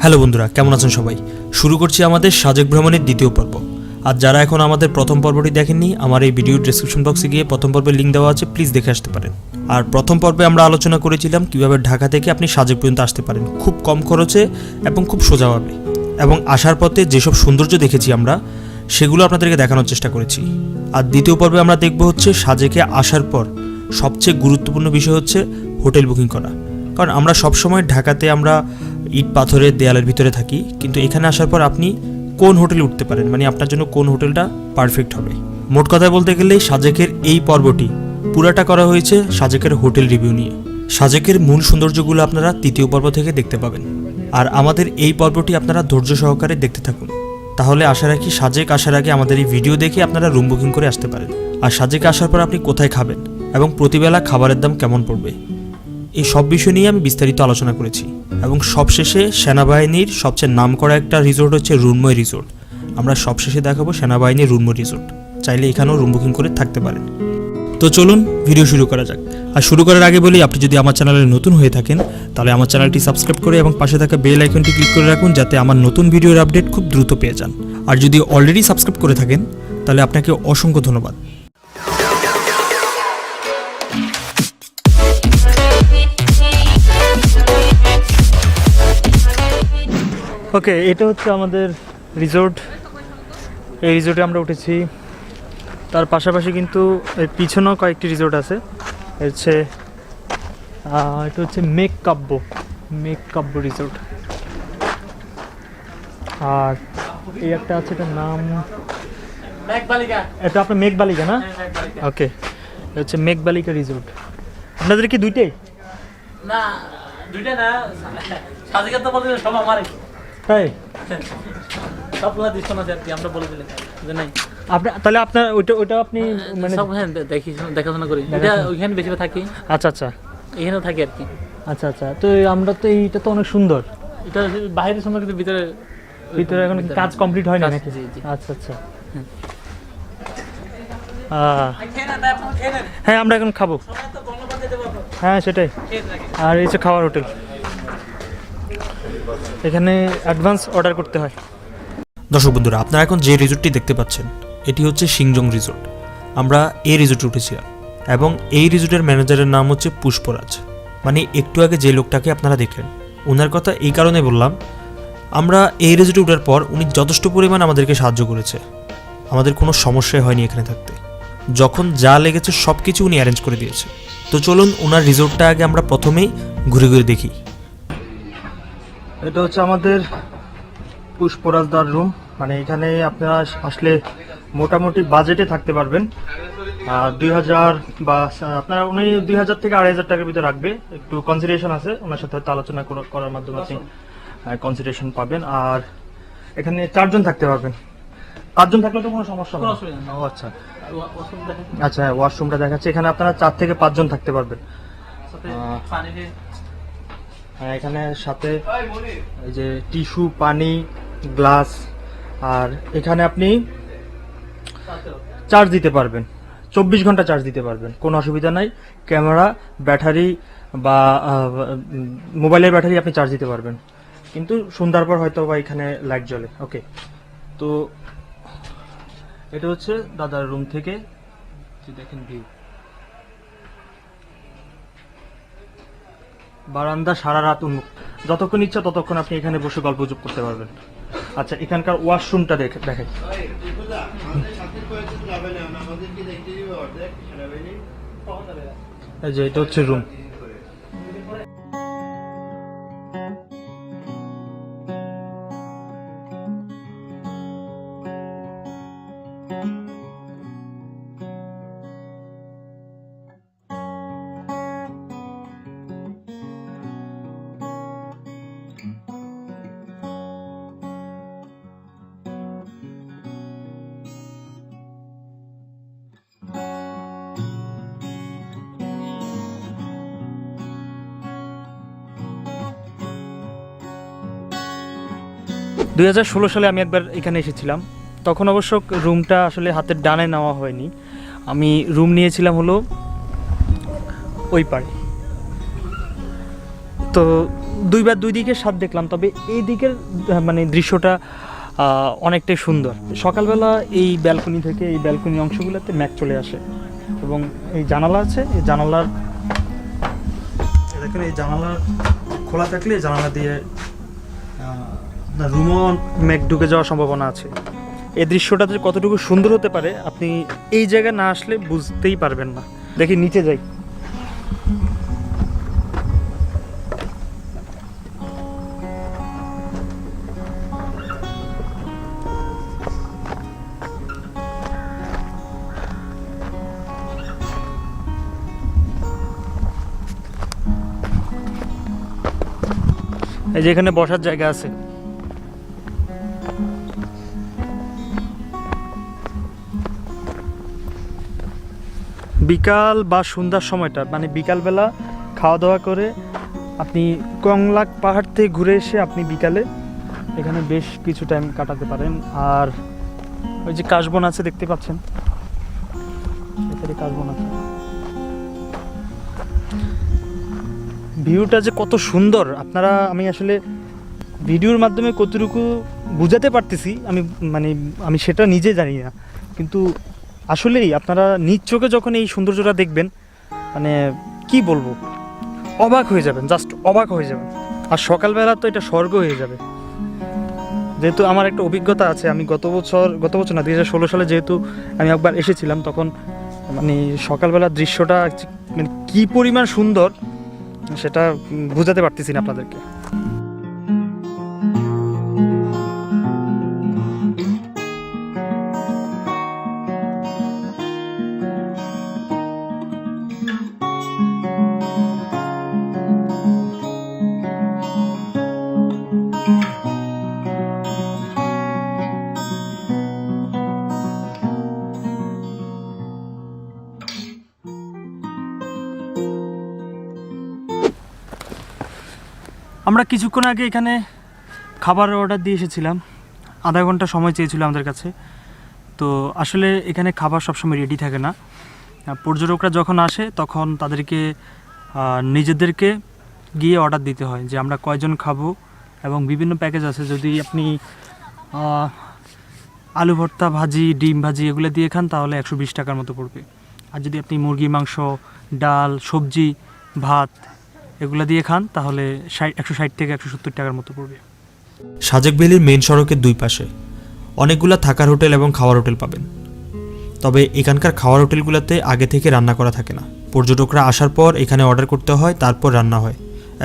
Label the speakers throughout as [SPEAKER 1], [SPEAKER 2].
[SPEAKER 1] Hello বন্ধুরা, কেমন আছেন সবাই? শুরু করছি আমাদের সাজেক ভ্রমণের দ্বিতীয় পর্ব। আর যারা এখন আমাদের প্রথম পর্বটি দেখেননি, আমার এই ভিডিওর ডেসক্রিপশন বক্সে গিয়ে প্রথম পর্বের লিঙ্ক দেওয়া আছে, প্লিজ দেখে আসতে পারেন। আর প্রথম পর্বে আমরা আলোচনা করেছিলাম কিভাবে ঢাকা থেকে আপনি সাজেক পর্যন্ত আসতে পারেন খুব কম খরচে এবং খুব সোজাভাবে, এবং আসার পথে যেসব সৌন্দর্য দেখেছি আমরা সেগুলো আপনাদেরকে দেখানোর চেষ্টা করেছি। আর দ্বিতীয় পর্বে আমরা দেখব হচ্ছে সাজেকে আসার পর সবচেয়ে গুরুত্বপূর্ণ বিষয় হচ্ছে হোটেল বুকিং করা। কারণ আমরা সবসময় ঢাকাতে আমরা ইট পাথরের দেয়ালের ভিতরে থাকি, কিন্তু এখানে আসার পর আপনি কোন হোটেলে উঠতে পারেন, মানে আপনার জন্য কোন হোটেলটা পারফেক্ট হবে। মোট কথা বলতে গেলে সাজেকের এই পর্বটি পুরাটা করা হয়েছে সাজেকের হোটেল রিভিউ নিয়ে। সাজেকের মূল সৌন্দর্যগুলো আপনারা তৃতীয় পর্ব থেকে দেখতে পাবেন। আর আমাদের এই পর্বটি আপনারা ধৈর্য সহকারে দেখতে থাকুন, তাহলে আশা রাখি সাজেক আসার আগে আমাদের এই ভিডিও দেখে আপনারা রুম বুকিং করে আসতে পারেন। আর সাজেকে আসার পর আপনি কোথায় খাবেন এবং প্রতিবেলা খাবারের দাম কেমন পড়বে, এই সব বিষয় নিয়ে আমি বিস্তারিত আলোচনা করেছি। এবং সবশেষে সেনাবাহিনীর সবচেয়ে নামকরা একটা রিসোর্ট হচ্ছে রুন্ময় রিসোর্ট। আমরা সবশেষে দেখাবো সেনাবাহিনীর রুন্ময় রিসোর্ট, চাইলে এখানেও রুম বুকিং করে থাকতে পারেন। তো চলুন ভিডিও শুরু করা যাক। আর শুরু করার আগে বলি, আপনি যদি আমার চ্যানেলে নতুন হয়ে থাকেন তাহলে আমার চ্যানেলটি সাবস্ক্রাইব করে এবং পাশে থাকা বেল আইকনটি ক্লিক করে রাখুন, যাতে আমার নতুন ভিডিওর আপডেট খুব দ্রুত পেয়ে যান। আর যদি অলরেডি সাবস্ক্রাইব করে থাকেন তাহলে আপনাকে অসংখ্য ধন্যবাদ। ওকে, এটা হচ্ছে আমাদের রিসোর্ট। এই রিসোর্টে আমরা উঠেছি। তার পাশাপাশি কিন্তু এর পিছনেও কয়েকটি রিসোর্ট আছে। এটা হচ্ছে মেঘ কাব্য রিসোর্ট। আর এই একটা আছে, এটার নাম এটা আপনার মেঘবালিকা না? ওকে, এটা হচ্ছে মেঘবালিকা রিসোর্ট। আপনাদের কি দুইটাই?
[SPEAKER 2] না, দুইটা না, সাজিকা তো বলতে সব আমারই।
[SPEAKER 1] তাই
[SPEAKER 2] সব দিচ্ছেন আছে আর কি, আমরা বলে দিলে যে নাই।
[SPEAKER 1] আপনি তাহলে আপনার ওইটা আপনি মানে
[SPEAKER 2] সব হ্যাঁ দেখাশোনা করি। এটা ওইখানে বেশি থাকি।
[SPEAKER 1] আচ্ছা আচ্ছা
[SPEAKER 2] এখানেও থাকি আর কি।
[SPEAKER 1] আচ্ছা আচ্ছা। তো আমরা তো এইটা তো অনেক সুন্দর।
[SPEAKER 2] এটা বাইরে সুন্দর, কিন্তু ভিতরে
[SPEAKER 1] এখন কাজ কমপ্লিট হয়নি নাকি?
[SPEAKER 2] জি জি।
[SPEAKER 1] আচ্ছা আচ্ছা। হ্যাঁ, আমরা এখন খাবো। হ্যাঁ সেটাই। আর এই যে খাওয়ার হোটেল, এখানে অ্যাডভান্স অর্ডার করতে হয়। দর্শক বন্ধুরা, আপনারা এখন যে রিসোর্টটি দেখতে পাচ্ছেন এটি হচ্ছে সিংজং রিসোর্ট। আমরা এই রিসোর্টে উঠেছিলাম এবং এই রিসোর্টের ম্যানেজারের নাম হচ্ছে পুষ্পরাজ। মানে একটু আগে যে লোকটাকে আপনারা দেখলেন, ওনার কথা এই কারণে বললাম, আমরা এই রিসোর্টে ওঠার পর উনি যথেষ্ট পরিমাণ আমাদেরকে সাহায্য করেছে। আমাদের কোনো সমস্যাই হয়নি এখানে থাকতে। যখন যা লেগেছে সব কিছু উনি অ্যারেঞ্জ করে দিয়েছে। তো চলুন ওনার রিসোর্টটা আগে আমরা প্রথমেই ঘুরে ঘুরে দেখি। এটা হচ্ছে আমাদের পুষ্পরাজদার রুম। মানে এখানে আপনারা আসলে মোটামুটি বাজেটে থাকতে পারবেন। 2000 বা আপনারা উনি 2000 থেকে 2500 টাকার ভিতরে রাখবে। একটু কনসিডারেশন আছে, ওনার সাথে হয়তো আলোচনা করার মাধ্যমে আপনি কনসিডারেশন পাবেন। আর এখানে 4 জন থাকতে পারবেন। 5 জন থাকলে তো কোনো সমস্যা হবে না। ও আচ্ছা আচ্ছা, হ্যাঁ ওয়াশরুমটা দেখাচ্ছে। এখানে আপনারা 4 থেকে 5 জন থাকতে পারবেন। হ্যাঁ, এখানে সাথে এই যে টিস্যু, পানি, গ্লাস। আর এখানে আপনি চার্জ দিতে পারবেন, 24 ঘন্টা চার্জ দিতে পারবেন, কোনো অসুবিধা নাই। ক্যামেরা, ব্যাটারি বা মোবাইলের ব্যাটারি আপনি চার্জ দিতে পারবেন, কিন্তু সন্ধ্যার পর হয়তো বা এখানে লাইট জ্বলে। ওকে, তো এটা হচ্ছে দাদার রুম থেকে দেখেন ভিউ। বারান্দা সারা রাত উন্মুক্ত, যতক্ষণ ইচ্ছা ততক্ষণ আপনি এখানে বসে গল্পগুজব করতে পারবেন। আচ্ছা, এখানকার ওয়াশরুমটা দেখাই। এই যে এটা হচ্ছে রুম। সালে আমি একবার এখানে এসেছিলাম, তখন অবশ্য রুমটা আসলে হাতের ডানে নেওয়া হয়নি। আমি রুম নিয়েছিলাম হলো ওই পারে।
[SPEAKER 3] তো দুইবার দুই দিকের স্বাদ দেখলাম, তবে এই দিকের মানে দৃশ্যটা অনেকটাই সুন্দর। সকালবেলা এই ব্যালকনি থেকে, এই ব্যালকনি অংশগুলোতে ম্যাঘ চলে আসে এবং এই জানালা আছে, এই জানালার দেখেন, এই জানালার খোলা থাকলে জানালা দিয়ে রুমও মেঘ ঢুকে যাওয়ার সম্ভাবনা আছে। এই দৃশ্যটা যে কতটুকু সুন্দর হতে পারে আপনি এই জায়গায় না আসলে বুঝতেই পারবেন না। দেখি নিচে যাই। এই যে এখানে বসার জায়গা আছে। বিকাল বা সন্ধ্যার সময়টা, মানে বিকালবেলা খাওয়া দাওয়া করে আপনি কংলাক পাহাড় থেকে ঘুরে এসে আপনি বিকালে এখানে বেশ কিছু টাইম কাটাতে পারেন। আর ওই যে কাশবন আছে দেখতে পাচ্ছেন, এখানে কাশবন আছে। ভিউটা যে কত সুন্দর আপনারা, আমি আসলে ভিডিওর মাধ্যমে কতটুকু বুঝাতে পারতেছি আমি সেটা নিজে জানি না, কিন্তু আসলেই আপনারা নিজ চোখে যখন এই সৌন্দর্যটা দেখবেন, মানে কি বলবো, অবাক হয়ে যাবেন, জাস্ট অবাক হয়ে যাবেন। আর সকালবেলা তো এটা স্বর্গ হয়ে যাবে। যেহেতু আমার একটা অভিজ্ঞতা আছে, আমি গত বছর না 2016 সালে যেহেতু আমি একবার এসেছিলাম, তখন মানে সকালবেলার দৃশ্যটা মানে কী পরিমাণ সুন্দর সেটা বোঝাতে পারতেছি না আপনাদেরকে। আমরা কিছুক্ষণ আগে এখানে খাবার অর্ডার দিয়ে এসেছিলাম, আধা ঘন্টা সময় চেয়েছিল আমাদের কাছে। তো আসলে এখানে খাবার সবসময় রেডি থাকে না, পর্যটকরা যখন আসে তখন তাদেরকে নিজেদেরকে গিয়ে অর্ডার দিতে হয় যে আমরা কয়জন খাবো, এবং বিভিন্ন প্যাকেজ আছে। যদি আপনি আলু ভর্তা, ভাজি, ডিম ভাজি এগুলো দিয়ে খান তাহলে 120 টাকার মতো পড়বে। আর যদি আপনি মুরগি মাংস, ডাল, সবজি, ভাত এগুলো দিয়ে খান তাহলে 160 থেকে 170 টাকার মতো পড়বে।
[SPEAKER 1] সাজেক ভ্যালির মেন সড়কের দুই পাশে অনেকগুলা থাকার হোটেল এবং খাওয়ার হোটেল পাবেন। তবে এখানকার খাওয়ার হোটেলগুলোতে আগে থেকে রান্না করা থাকে না, পর্যটকরা আসার পর এখানে অর্ডার করতে হয়, তারপর রান্না হয়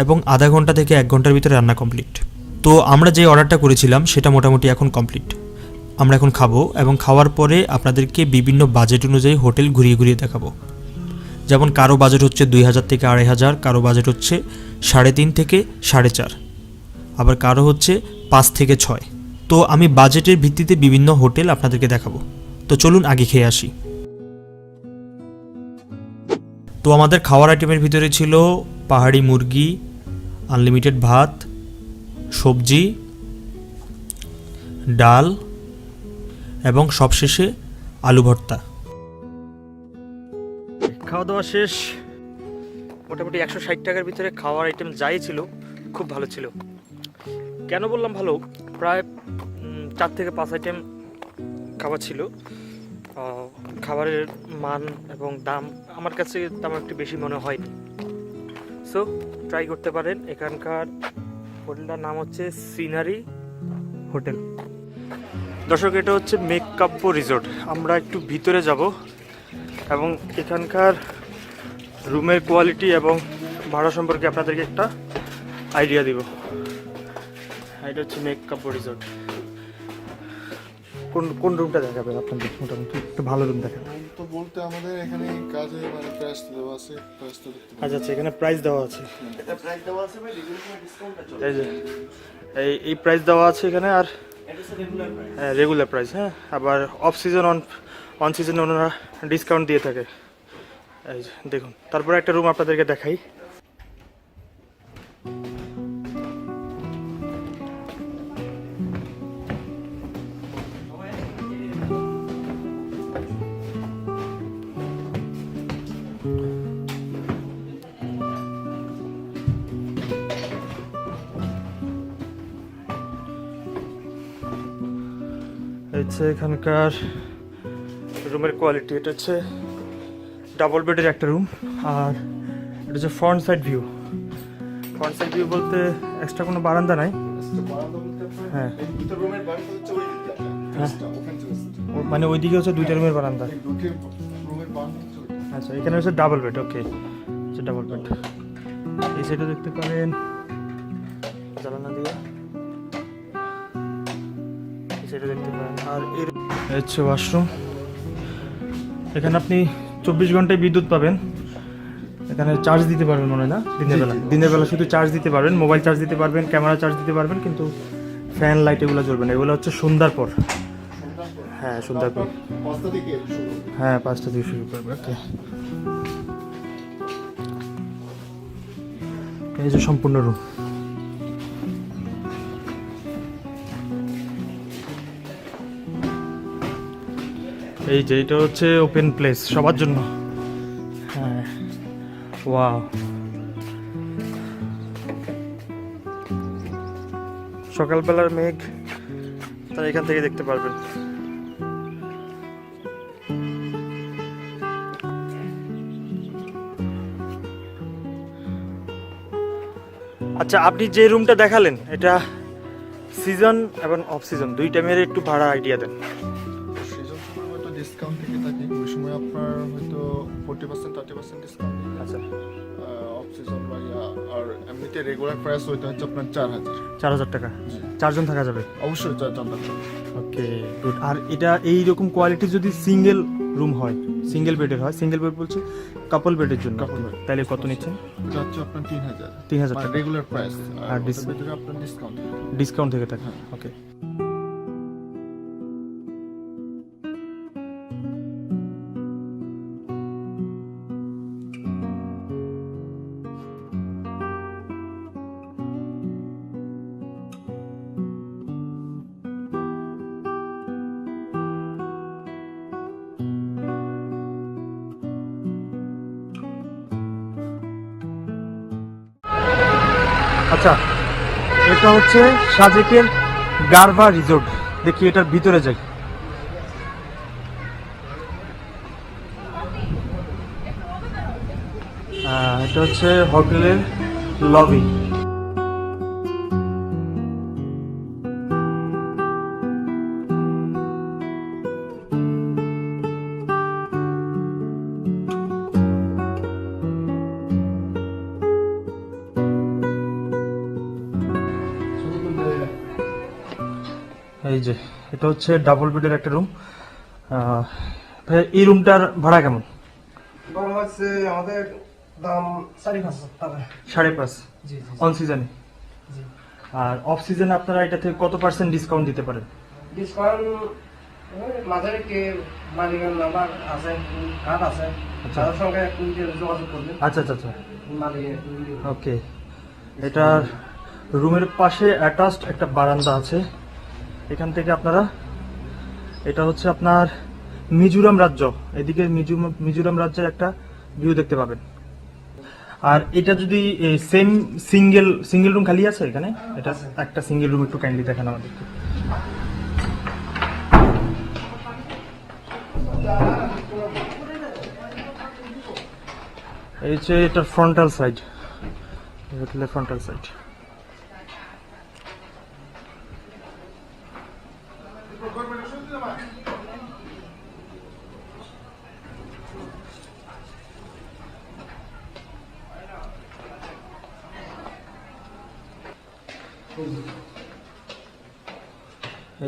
[SPEAKER 1] এবং আধা ঘন্টা থেকে 1 ঘন্টার ভিতরে রান্না কমপ্লিট। তো আমরা যে অর্ডারটা করেছিলাম সেটা মোটামুটি এখন কমপ্লিট। আমরা এখন খাবো এবং খাওয়ার পরে আপনাদেরকে বিভিন্ন বাজেট অনুযায়ী হোটেল ঘুরিয়ে ঘুরিয়ে দেখাবো। যেমন কারো বাজেট হচ্ছে 2000 থেকে 2500, কারো বাজেট হচ্ছে 3.5 থেকে 4.5, আবার কারো হচ্ছে 5 থেকে 6। তো আমি বাজেটের ভিত্তিতে বিভিন্ন হোটেল আপনাদেরকে দেখাবো। তো চলুন আগে খেয়ে আসি। তো আমাদের খাওয়ার আইটেমের ভিতরে ছিল পাহাড়ি মুরগি, আনলিমিটেড ভাত, সবজি, ডাল এবং সবশেষে আলু ভর্তা।
[SPEAKER 3] খাওয়া দাওয়া শেষ, মোটামুটি 160 টাকার ভিতরে খাওয়ার আইটেম যাই ছিল খুব ভালো ছিল। কেন বললাম ভালো, প্রায় 4 থেকে 5 আইটেম খাবার ছিল। খাবারের মান এবং দাম আমার কাছে তেমন একটু বেশি মনে হয়নি। সো ট্রাই করতে পারেন। এখানকার হোটেলটার নাম হচ্ছে সিনারি হোটেল। দর্শক, এটা হচ্ছে মেঘকাব্য রিসোর্ট। আমরা একটু ভিতরে যাব এবং এখানকার রুমের কোয়ালিটি এবং ভাড়া সম্পর্কে আপনাদেরকে একটা আইডিয়া দিব। এটা হচ্ছে মেঘকাব্য রিসোর্ট। কোন রুমটা দেখাবেন আপনাদের? মোটামুটি একটু ভালো রুম দেখাবেন
[SPEAKER 4] তো বলতে আমাদের এখানে কাজে মানে প্রাইস দেওয়া আছে, প্রাইস তো দেখতে
[SPEAKER 3] আচ্ছা আচ্ছা, এখানে প্রাইস দেওয়া আছে।
[SPEAKER 4] এটা প্রাইস দেওয়া আছে ভাই, রেগুলার ডিসকাউন্ট আছে।
[SPEAKER 3] এই যে এই প্রাইস দেওয়া আছে এখানে, আর হ্যাঁ রেগুলার প্রাইস। হ্যাঁ, আবার অফ সিজন অন সিজনে ওনারা ডিসকাউন্ট দিয়ে থাকে। এই যে দেখুন, তারপরে একটা রুম আপনাদেরকে দেখাই। হচ্ছে এখানকার রুমের কোয়ালিটি। এটা হচ্ছে ডাবল বেডের একটা রুম, আর এটা হচ্ছে front side view. Front side view বলতে এক্সট্রা কোনো বারান্দা নাই। হ্যাঁ মানে ওইদিকে হচ্ছে দুইটা রুমের বারান্দা। আচ্ছা এখানে হচ্ছে ডাবল বেড। ওকে হচ্ছে ডাবল বেড। এই সাইডে দেখতে পারেন জানালা দিয়ে, এই সাইডে দেখতে পারেন। আর এর হচ্ছে ওয়াশরুম। এখানে আপনি 24 ঘন্টায় বিদ্যুৎ পাবেন। এখানে চার্জ দিতে পারবেন মনে হয় না দিনের বেলা শুধু চার্জ দিতে পারবেন, মোবাইল চার্জ দিতে পারবেন, ক্যামেরা চার্জ দিতে পারবেন, কিন্তু ফ্যান লাইট এগুলো জ্বলবে না। এগুলো হচ্ছে সন্ধ্যার পর। হ্যাঁ সন্ধ্যার পর, হ্যাঁ 5টা দিয়ে শুরু করবে। ওকে এই যে সম্পূর্ণ রুম। এই যে এটা হচ্ছে ওপেন প্লেস সবার জন্য। হ্যাঁ ওয়াও, সকালবেলার মেঘ তারা এখান থেকে দেখতে পারবেন। আচ্ছা আপনি যে রুমটা দেখালেন এটা সিজন এবং অফ সিজন দুই টাইমের একটু ভাড়া আইডিয়া দেন।
[SPEAKER 4] সিজন সময় হয়তো ডিসকাউন্ট থেকে থাকে, ওই সময় আপনার হয়তো 40% 30% ডিসকাউন্ট।
[SPEAKER 3] আচ্ছা
[SPEAKER 4] অফ সিজন বা আর এমনিতে রেগুলার প্রাইস ওইটা হচ্ছে আপনার
[SPEAKER 3] 4000 টাকা। 4 জন থাকা যাবে
[SPEAKER 4] অবশ্যই 4 জন।
[SPEAKER 3] Okay good. আর এটা এইরকম কোয়ালিটি যদি সিঙ্গেল রুম হয়, সিঙ্গেল বেডের হয়, সিঙ্গেল বেড বলছি কাপল বেডের জন্য,
[SPEAKER 4] Couple bed।
[SPEAKER 3] তাহলে কত নিচ্ছেন?
[SPEAKER 4] এটা হচ্ছে আপনার 3000
[SPEAKER 3] 3000 টাকা
[SPEAKER 4] রেগুলার প্রাইস,
[SPEAKER 3] আর
[SPEAKER 4] আর
[SPEAKER 3] dis-
[SPEAKER 4] ভিতরে আপনার ডিসকাউন্ট।
[SPEAKER 3] ডিসকাউন্ট থেকে থাকে। ওকে আচ্ছা এটা হচ্ছে সাজেকের গারভা রিসোর্ট। দেখি এটার ভিতরে যাই। এটা হচ্ছে হোটেলের লবি। এই যে এটা হচ্ছে ডাবল বেডের একটা রুম। এই রুমটার ভাড়া কেমন?
[SPEAKER 5] হচ্ছে আমাদের দাম 5.5 টাকা।
[SPEAKER 3] 5.5
[SPEAKER 5] জি জি
[SPEAKER 3] অন সিজনে।
[SPEAKER 5] জি।
[SPEAKER 3] আর অফ সিজনে আপনারা এটা থেকে কত % ডিসকাউন্ট দিতে পারেন?
[SPEAKER 5] ডিসকাউন্ট মাঝারি কে মালিকের নাম্বার আছে, কার্ড আছে, তাদের সঙ্গে যোগাযোগ করবেন।
[SPEAKER 3] আচ্ছা আচ্ছা আচ্ছা
[SPEAKER 5] মালিকের
[SPEAKER 3] ওকে। এটার রুমের পাশে অ্যাটাচড একটা বারান্দা আছে। এখান থেকে আপনারা, এটা হচ্ছে আপনার মিজোরাম রাজ্য, এদিকে মিজোরাম রাজ্যের একটা ভিউ দেখতে পাবেন। আর এটা যদি সেম সিঙ্গেল রুম খালি আছে এখানে, এটা একটা সিঙ্গেল রুম একটু কাইন্ডলি দেখান আমাদেরকে। এই হচ্ছে এটার ফ্রন্টাল সাইড, হোটেলের ফ্রন্টাল সাইড।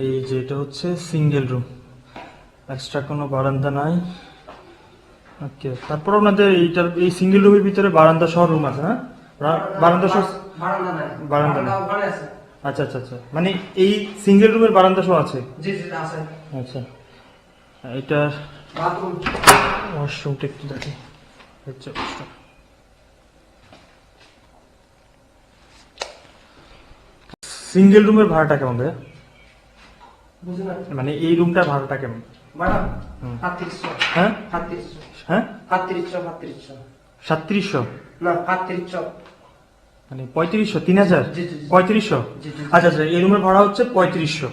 [SPEAKER 3] এই যে এটা হচ্ছে সিঙ্গেল রুম, এক্সট্রা কোনো বারান্দা নাই। ওকে, তারপর আপনাদের এইটার এই সিঙ্গেল রুমের ভিতরে বারান্দা সহ রুম আছে না? বারান্দা সহ
[SPEAKER 5] বারান্দা নাই।
[SPEAKER 3] বারান্দা নাই।
[SPEAKER 5] ওখানে আছে।
[SPEAKER 3] আচ্ছা আচ্ছা আচ্ছা, মানে এই সিঙ্গেল রুমের বারান্দা সহ আছে।
[SPEAKER 5] জি জি আছে।
[SPEAKER 3] আচ্ছা, এটার
[SPEAKER 5] বাথরুম।
[SPEAKER 3] ওয়াশরুমটা একটু দেখি। হচ্ছে সিঙ্গেল রুমের ভাড়াটা কেমন ভাইয়া?
[SPEAKER 5] বুঝলেন না?
[SPEAKER 3] মানে এই রুমটার ভাড়াটা কেমন?
[SPEAKER 5] ভাড়া
[SPEAKER 3] হুম।
[SPEAKER 5] 3700।
[SPEAKER 3] হ্যাঁ
[SPEAKER 5] 3700।
[SPEAKER 3] হ্যাঁ
[SPEAKER 5] 3700।
[SPEAKER 3] 3700
[SPEAKER 5] না 3700।
[SPEAKER 3] মানে 3500, 3000,
[SPEAKER 5] জি, জি, জি।
[SPEAKER 3] 3500।
[SPEAKER 5] জি, জি, জি।
[SPEAKER 3] আচ্ছা আচ্ছা, এই রুমের ভাড়া হচ্ছে 3500।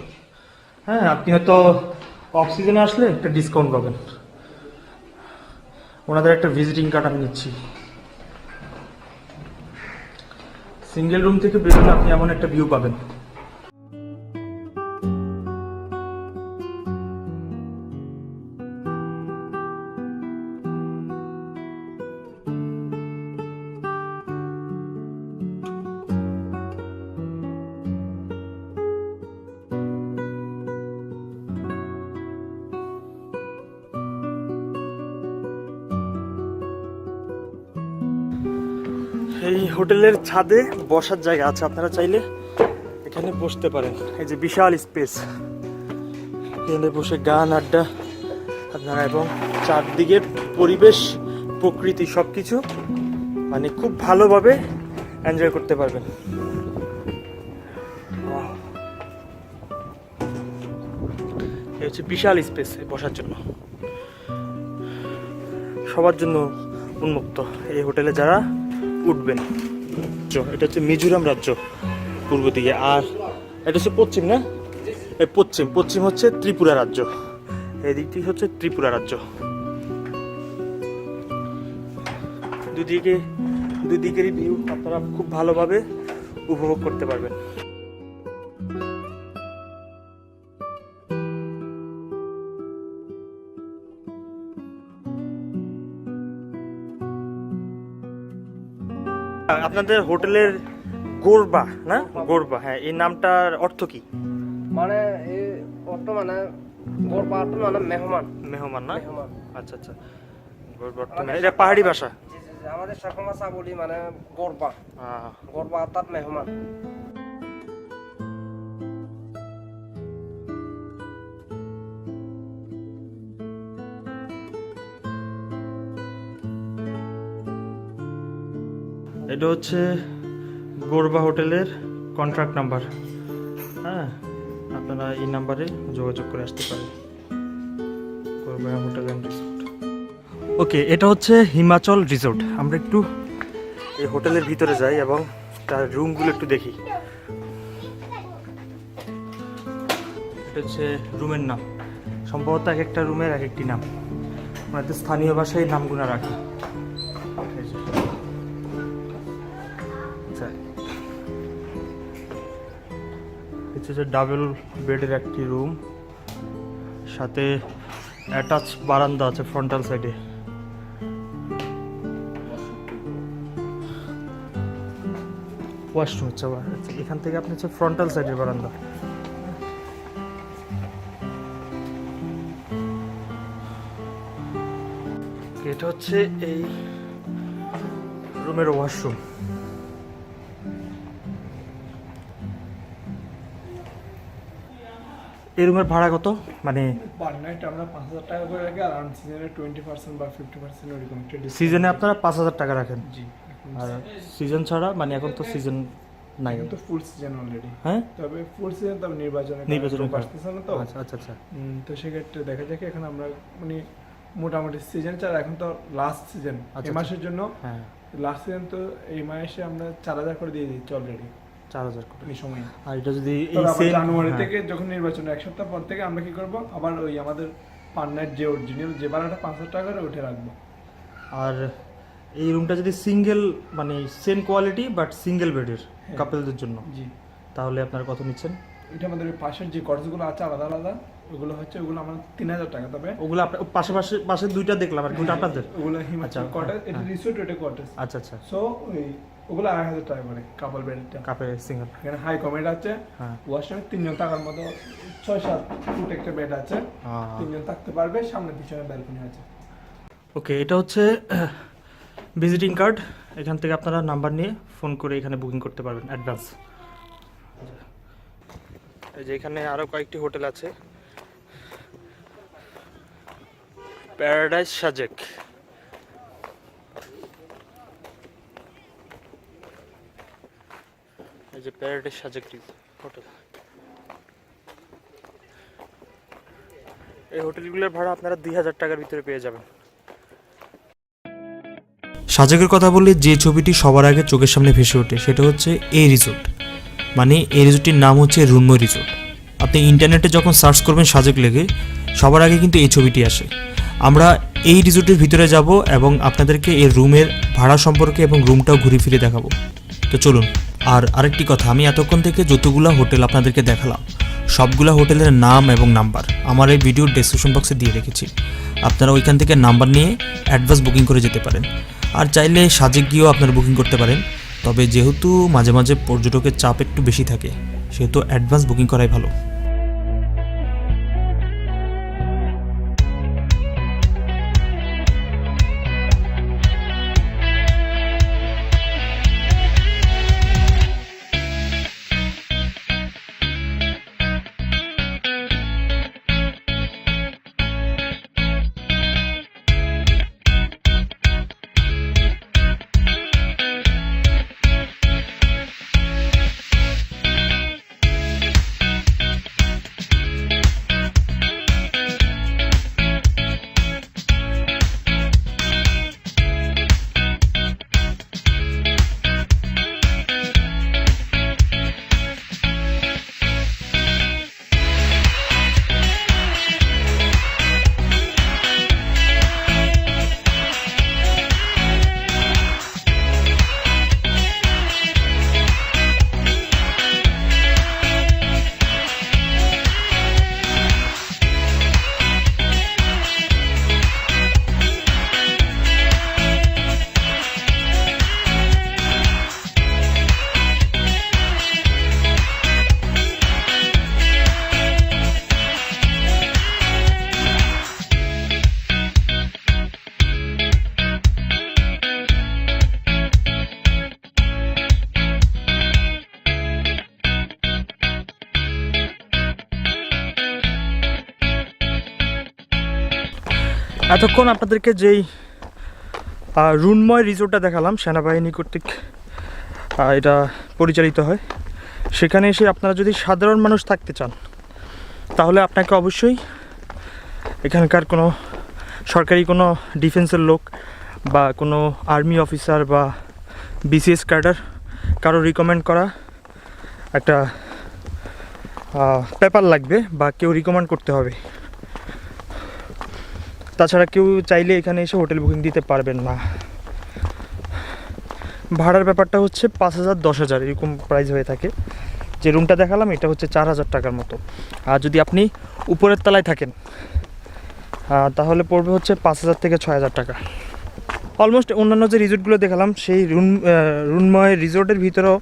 [SPEAKER 3] হ্যাঁ, আপনি হয়তো অফ সিজনে আসলে একটা ডিসকাউন্ট পাবেন। ওনাদের একটা ভিজিটিং কার্ড আমি নিচ্ছি। সিঙ্গেল রুম থেকে বেরোলে আপনি এমন একটা ভিউ পাবেন। এই হোটেলের ছাদে বসার জায়গা আছে, আপনারা চাইলে এখানে বসতে পারেন। এই যে বিশাল স্পেস, এখানে বসে গান আড্ডা আপনারা, এবং চারদিকের পরিবেশ প্রকৃতি সব কিছু মানে খুব ভালোভাবে এনজয় করতে পারবেন। এই হচ্ছে বিশাল স্পেস বসার জন্য, সবার জন্য উন্মুক্ত এই হোটেলে যারা উঠবেন। এটা হচ্ছে মিজোরাম রাজ্য পূর্ব দিকে, আর এটা হচ্ছে পশ্চিম না, এই পশ্চিম হচ্ছে ত্রিপুরা রাজ্য, এই দিকটি হচ্ছে ত্রিপুরা রাজ্য। দুদিকেরই ভিউ আপনারা খুব ভালোভাবে উপভোগ করতে পারবেন। আপনাদের হোটেলের গোরবা না, গোরবা, হ্যাঁ, এই নামটার অর্থ কি?
[SPEAKER 5] মানে এই অর্থ মানে গোরবা অর্থ মানে মেহমান।
[SPEAKER 3] মেহমান না?
[SPEAKER 5] মেহমান।
[SPEAKER 3] আচ্ছা আচ্ছা, গোরবা অর্থ এটা পাহাড়ি ভাষা।
[SPEAKER 5] আমাদের শাখা ভাষা বলি মানে গোরবা, গোরবা অর্থাৎ মেহমান।
[SPEAKER 3] এটা হচ্ছে গোরবা হোটেলের কন্ট্রাক্ট নাম্বার। হ্যাঁ, আপনারা এই নাম্বারে যোগাযোগ করে আসতে পারেন। Gorba hotel and resort. ওকে, এটা হচ্ছে হিমাচল রিসোর্ট। আমরা একটু এই হোটেলের ভিতরে যাই এবং তার রুমগুলো একটু দেখি। এটা হচ্ছে রুমের নাম, সম্ভবত এক একটা রুমের এক একটি নাম, ওনাদের স্থানীয় ভাষায় নামগুলো রাখে। হচ্ছে ডাবল বেডের একটি রুম, সাথে অ্যাটাচ বারান্দা আছে ফ্রন্টাল সাইডে। ওয়াশরুম হচ্ছে আবার এখান থেকে আপনি হচ্ছে ফ্রন্টাল সাইডের বারান্দা। এটা হচ্ছে এই রুমের ওয়াশরুম। এই রুমের ভাড়া কত? মানে
[SPEAKER 6] পার নাইট আমরা 5,000 টাকা করে রাখি, আর আন সিজনে 20% বা 50% ওরকম একটা discount।
[SPEAKER 3] সিজনে আপনারা 5,000 টাকা রাখেন,
[SPEAKER 6] জি,
[SPEAKER 3] আর সিজন ছাড়া মানে এখন তো সিজন নাই।
[SPEAKER 6] এখন তো ফুল সিজন অলরেডি।
[SPEAKER 3] হ্যাঁ,
[SPEAKER 6] তবে ফুল সিজন তবে নির্বাচনের আসতেছে না তো।
[SPEAKER 3] আচ্ছা আচ্ছা আচ্ছা।
[SPEAKER 6] তো সেক্ষেত্রে দেখা যায় কি এখন আমরা মানে মোটামুটি সিজন ছাড়া এখন তো লাস্ট সিজন এই মাসের জন্য।
[SPEAKER 3] হ্যাঁ,
[SPEAKER 6] লাস্ট সিজন তো এই মাসে আমরা 4,000 করে দিয়ে দিচ্ছি অলরেডি
[SPEAKER 3] 4,000 করে
[SPEAKER 6] এই সময়।
[SPEAKER 3] আর এটা যদি এই
[SPEAKER 6] তবে আবার
[SPEAKER 3] সেম
[SPEAKER 6] জানুয়ারি থেকে যখন নির্বাচন এক সপ্তাহ পর থেকে আমরা কি করব, আবার ওই আমাদের পার নাইট যে অরিজিনাল যে ভাড়াটা 5,000 টাকা করে উঠে রাখবো।
[SPEAKER 3] আর এই রুমটা যদি সিঙ্গেল মানে সেম কোয়ালিটি বাট সিঙ্গেল বেডের কাপলদের জন্য,
[SPEAKER 6] জি,
[SPEAKER 3] তাহলে আপনারা কত নিচ্ছেন?
[SPEAKER 6] এটা আমাদের ওই পাশের যে কটেজগুলো আছে আলাদা আলাদা, ওগুলো হচ্ছে ওগুলো আমাদের 3,000 টাকা। তবে
[SPEAKER 3] ওগুলো আপনার পাশে দুইটা দেখলাম, আর কোনটা আপনাদের?
[SPEAKER 6] ওগুলো হিমাচল
[SPEAKER 3] আচ্ছা,
[SPEAKER 6] কটেজ, এটা
[SPEAKER 3] হ্যাঁ।
[SPEAKER 6] রিসোর্ট, এটা কটেজ।
[SPEAKER 3] আচ্ছা আচ্ছা,
[SPEAKER 6] সো ওই ওগুলো 2,500 টাকা করে কাপল বেডটা।
[SPEAKER 3] কাপে সিঙ্গেল।
[SPEAKER 6] এখানে হাই কমেড আছে,
[SPEAKER 3] হ্যাঁ,
[SPEAKER 6] ওয়াশরুমে 3 জন থাকার মতো 6-7 ফুট একটা বেড আছে, 3 জন থাকতে পারবে, সামনে পিছনে ব্যালকনি আছে।
[SPEAKER 3] ওকে, এটা হচ্ছে ভিজিটিং কার্ড। এখান থেকে আপনারা নাম্বার নিয়ে ফোন করে এখানে বুকিং করতে পারবেন অ্যাডভান্স। এই যে এখানে আরও কয়েকটি হোটেল আছে। প্যারাডাইস সাজেক, এই যে প্যারাডাইস সাজেক হোটেল। এই হোটেলগুলোর ভাড়া আপনারা 2,000 টাকার ভিতরে পেয়ে যাবেন।
[SPEAKER 1] সাজেকের কথা বললে যে ছবিটি সবার আগে চোখের সামনে ভেসে ওঠে সেটা হচ্ছে এই রিসোর্ট, মানে এই রিসোর্টটির নাম হচ্ছে রুন্ময় রিসোর্ট। আপনি ইন্টারনেটে যখন সার্চ করবেন সাজেক লেগে সবার আগে কিন্তু এই ছবিটি আসে। আমরা এই রিসোর্টের ভিতরে যাব এবং আপনাদেরকে এই রুমের ভাড়া সম্পর্কে এবং রুমটাও ঘুরে ফিরে দেখাবো। তো চলুন। আর আরেকটি কথা, আমি এতক্ষণ থেকে যতগুলো হোটেল আপনাদেরকে দেখালাম সবগুলো হোটেলের নাম এবং নাম্বার আমার এই ভিডিওর ডেসক্রিপশন বক্সে দিয়ে রেখেছি। আপনারা ওইখান থেকে নাম্বার নিয়ে অ্যাডভান্স বুকিং করে যেতে পারেন। আর চাইলে সাজেক গিয়েও আপনারা বুকিং করতে পারেন, তবে যেহেতু মাঝে মাঝে পর্যটকের চাপ একটু বেশি থাকে সেহেতু অ্যাডভান্স বুকিং করাই ভালো।
[SPEAKER 3] এতক্ষণ আপনাদেরকে যেই রুন্ময় রিসোর্টটা দেখালাম সেনাবাহিনী কর্তৃক এটা পরিচালিত হয়, সেখানে এসে আপনারা যদি সাধারণ মানুষ থাকতে চান তাহলে আপনাকে অবশ্যই এখানকার কোনো সরকারি কোনো ডিফেন্সের লোক বা কোনো আর্মি অফিসার বা বিসিএস ক্যাডার কারো রিকমেন্ড করা একটা পেপার লাগবে বা কেউ রিকমেন্ড করতে হবে। তাছাড়া কেউ চাইলে এখানে এসে হোটেল বুকিং দিতে পারবেন না। ভাড়ার ব্যাপারটা হচ্ছে 5,000 10,000 এরকম প্রাইস হয়ে থাকে। যে রুমটা দেখালাম এটা হচ্ছে 4,000 টাকার মতো। আর যদি আপনি উপরের তলায় থাকেন তাহলে পড়বে হচ্ছে 5,000 থেকে 6,000 টাকা। অলমোস্ট অন্যান্য যে রিসোর্টগুলো দেখালাম সেই রুন্ময় রিসোর্টের ভিতরেও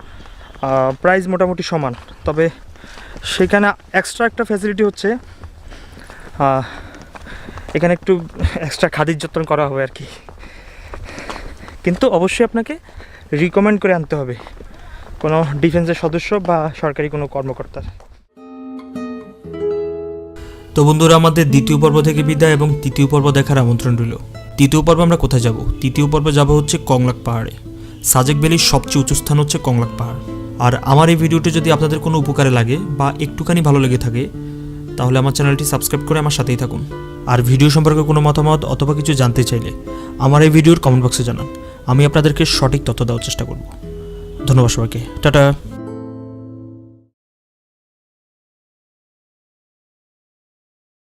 [SPEAKER 3] প্রাইস মোটামুটি সমান, তবে সেখানে এক্সট্রা একটা ফ্যাসিলিটি হচ্ছে এখানে একটু এক্সট্রা খাতির যত্ন করা হবে আর কি, কিন্তু অবশ্যই আপনাকে রিকমেন্ড করে আনতে হবে কোনো ডিফেন্সের সদস্য বা সরকারি কোনো কর্মকর্তার।
[SPEAKER 1] তো বন্ধুরা, আমাদের দ্বিতীয় পর্ব থেকে বিদায় এবং তৃতীয় পর্ব দেখার আমন্ত্রণ রইল। তৃতীয় পর্বে আমরা কোথায় যাব? তৃতীয় পর্বে যাব হচ্ছে কংলাক পাহাড়ে। সাজেক ভ্যালির সবচেয়ে উঁচু স্থান হচ্ছে কংলাক পাহাড়। আর আমার এই ভিডিওটি যদি আপনাদের কোনো উপকারে লাগে বা একটুখানি ভালো লেগে থাকে তাহলে আমার চ্যানেলটি সাবস্ক্রাইব করে আমার সাথেই থাকুন। আর ভিডিও সম্পর্কে কোনো মতামত অথবা কিছু জানতে চাইলে আমার এই ভিডিওর কমেন্ট বক্সে জানান, আমি আপনাদেরকে সঠিক তথ্য দেওয়ার চেষ্টা করব। ধন্যবাদ সবাইকে, টাটা।